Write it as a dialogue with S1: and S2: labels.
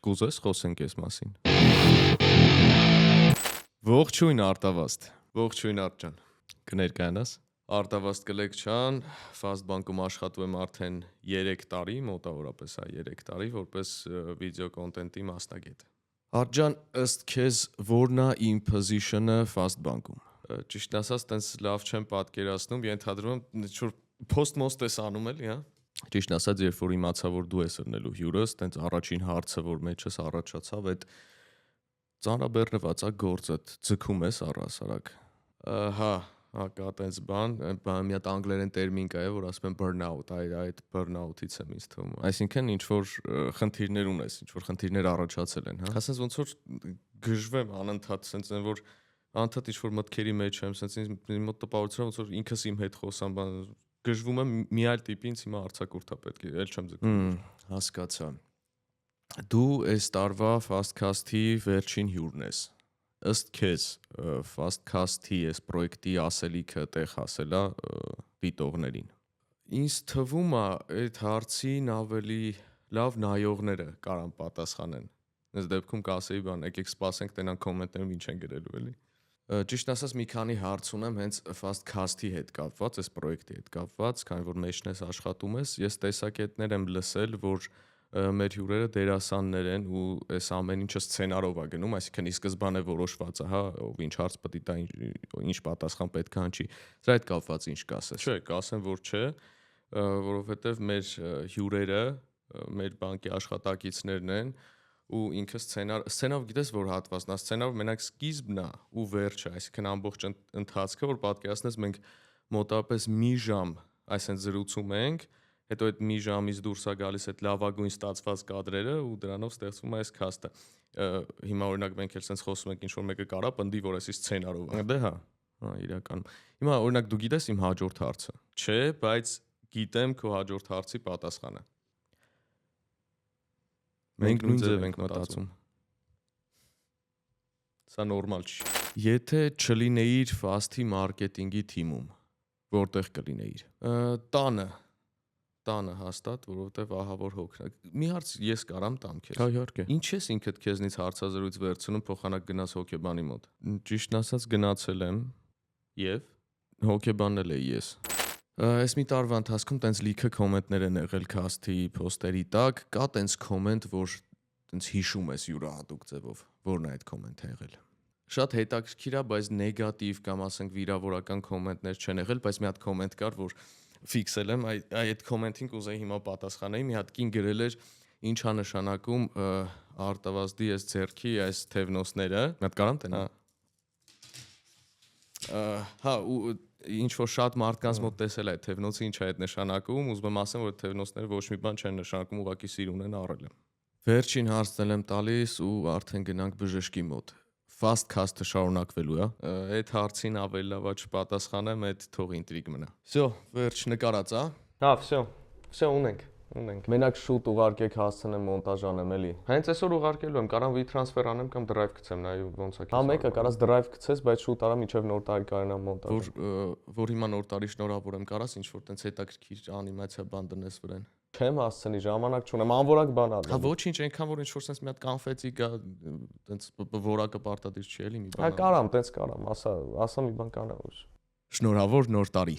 S1: կուզես խոսենք այս մասին։ Ողջույն Արտավազդ։ Ողջույն Արտջան։ Կներկայանաս։ Արտավազդ Կլեկչյան, Fast Bank-ում աշխատում եմ արդեն 3 տարի, մոտավորապես 3 տարի, որպես վիդեո կոնտենտի մասնագետ։ Արտջան, ըստ քեզ որն է իմ position-ը Fast Bank-ում։ Ճիշտ ասած, տենց լավ չեմ պատկերացնում, ենթադրում եմ ինչ-որ post-most ես անում էլի, հա։ Ճիշտ ասած, երբ որ իմացա, որ դու ես ըրնելու հյուրս, տենց առաջին հարցը, որ մեջս առաջացավ, այդ ծանրաբեռնված է գործդ, ձգում ես առհասարակ։ Հա, կա տենց բան, մի հատ անգլերեն տերմին կա, որ ասում են burnout, այդ burnout-ից եմ ինձ թվում։ Այսինքն ինչ որ խնդիրներ ունես, ինչ որ խնդիրներ առաջացել են, հա։ Ասես ոնց որ գժվեմ անընդհատ, սենց են որ անընդհատ ինչ որ մտքերի մեջ եմ, սենց ինձ մոտ տպավորություն ոնց որ ինքս իմ հետ խոսամ, բան գժվում եմ մի այլ տիպի ինձ հիմա արձակուրդա պետք է, էլ չեմ ձգում։ Հասկացա։ Դու այս տարվա Fastcast-ի վերջին հյուրն ես։ Ըստ քեզ Fastcast-ի այս պրոյեկտի ասելիքը տեղ հասել է դիտողներին։ Ինձ թվում է այդ հարցին ավելի լավ նայողները կարան պատասխանեն։ Այս դեպքում կասեի բան, եկեք սպասենք տենան կոմենտներում ինչ են գրելու էլի։ Ճիշտ ասած մի քանի հարց ունեմ հենց Fastcast-ի հետ կապված, այս պրոյեկտի հետ կապված, քանի որ մեջն ես աշխատում ես, ես տեսակետներ եմ լսել, որ մեր հյուրերը դերասաններ են ու այս ամեն ինչը սցենարով է գնում, այսինքն ի սկզբանե որոշված է, հա, ով ինչ հարց պետք է տա, ինչ պատասխան պետք է հնչի։ Սրա հետ կապված ինչ կասես։ Չէ, կասեմ, որ չէ, որովհետև մեր հյուրերը, մեր բանկի աշխատակիցներն են ու ինքը սցենարով գիտես որ հատվածն է, սցենարով մենակ սկիզբն է ու վերջը, այսինքն ամբողջ ընթացքը, որ պատկերացնես մենք մոտավորապես մի ժամ այսինքն զրուցում ենք, հետո այդ մի ժամից դուրս է գալիս այդ լավագույն ստացված կադրերը ու դրանով ստեղծվում է այս քասթը։ Հիմա օրինակ մենք էլ sense խոսում ենք ինչ որ մեկը կարա պնդի որ էսի սցենարով է։ Դե հա, իրականում։ Հիմա օրինակ դու գիտես իմ հաջորդ հարցը։ Չէ, բայց գիտեմ քո հաջորդ հարցի պատասխանը։ Մենք նույն ձև ենք մտածում։ Սա նորմալ չի։ Եթե չլինեիր Fast-ի մարքեթինգի թիմում, որտեղ կլինեիր։ Տանը հաստատ, որովհետև ահա որ հոգնակ։ Մի հարց ես կարամ տամ քեզ։ Հա, իհարկե։ Ինչ ես ինքդ քեզնից հարցազրույց վերցնում, փոխանակ գնաս հոկեբանի մոտ։ Ճիշտն ասած գնացել եմ եւ հոկեբանն էլ էի ես։ Այս մի տարվա ընթացքում տենց լիքը կոմենտներ են եղել Cast-ի post-երի տակ, կա տենց կոմենտ, որ տենց հիշում ես յուրահատուկ ձևով, որն է այդ կոմենտը եղել։ Շատ հետաքրքիր է, բայց նեգատիվ կամ ասենք վիրավորական կոմենտներ չեն եղել, բայց մի հատ կոմենտ կար, որ ֆիքսել եմ, այդ կոմենտին կուզեի հիմա պատասխանեի, մի հատ կին գրել էր ինչա նշանակում Արտավազդի այս ձեռքի այս թևնոցները, մի հատ կարամ տենա։ Հա, ու ինչ որ շատ մարդկանց մոտ տեսել այդ թևնոցը ինչ է այդ նշանակում, ուզում եմ ասեմ, որ թևնոցները ոչ մի բան չեն նշանակում, ուղղակի սիրուն են առել եմ։ Վերջին հարցն եմ տալիս ու արդեն գնանք բժշկի մոտ։ Fastcast-ը շարունակվելու է։ Այդ հարցին ավելի լավ է չպատասխանեմ, այդ թող ինտրիգ մնա։ Всё, վերջ նկարած, հա։ Հա, всё ունենք։ Մենակ շուտ ուղարկեք հասցնեմ մոնտաժանեմ էլի։ Հենց այսօր ուղարկելու եմ, կարամ WeTransfer անեմ կամ Drive գցեմ, նայ ոնց է։ Հա, մեկը կարաս Drive գցես, բայց շուտ արա միջև նոր տարի կարենա մոնտաժ։ Որ հիմա նոր տարի շնորհավորեմ, կարաս ինչ որ տենց հետաքրքիր անիմացիա բան դնես վրան։ Չեմ հասցնի, ժամանակ չունեմ, անորակ բան ալ։ Հա, ոչինչ, այնքան որ ինչ որ sense մի հատ կոնֆետի գա, տենց որակը պարտադիր չի էլի մի բան։ Հա, կարամ, տենց կարամ, ասա մի բան կանա ուշ։ Շնորհավոր նոր տարի։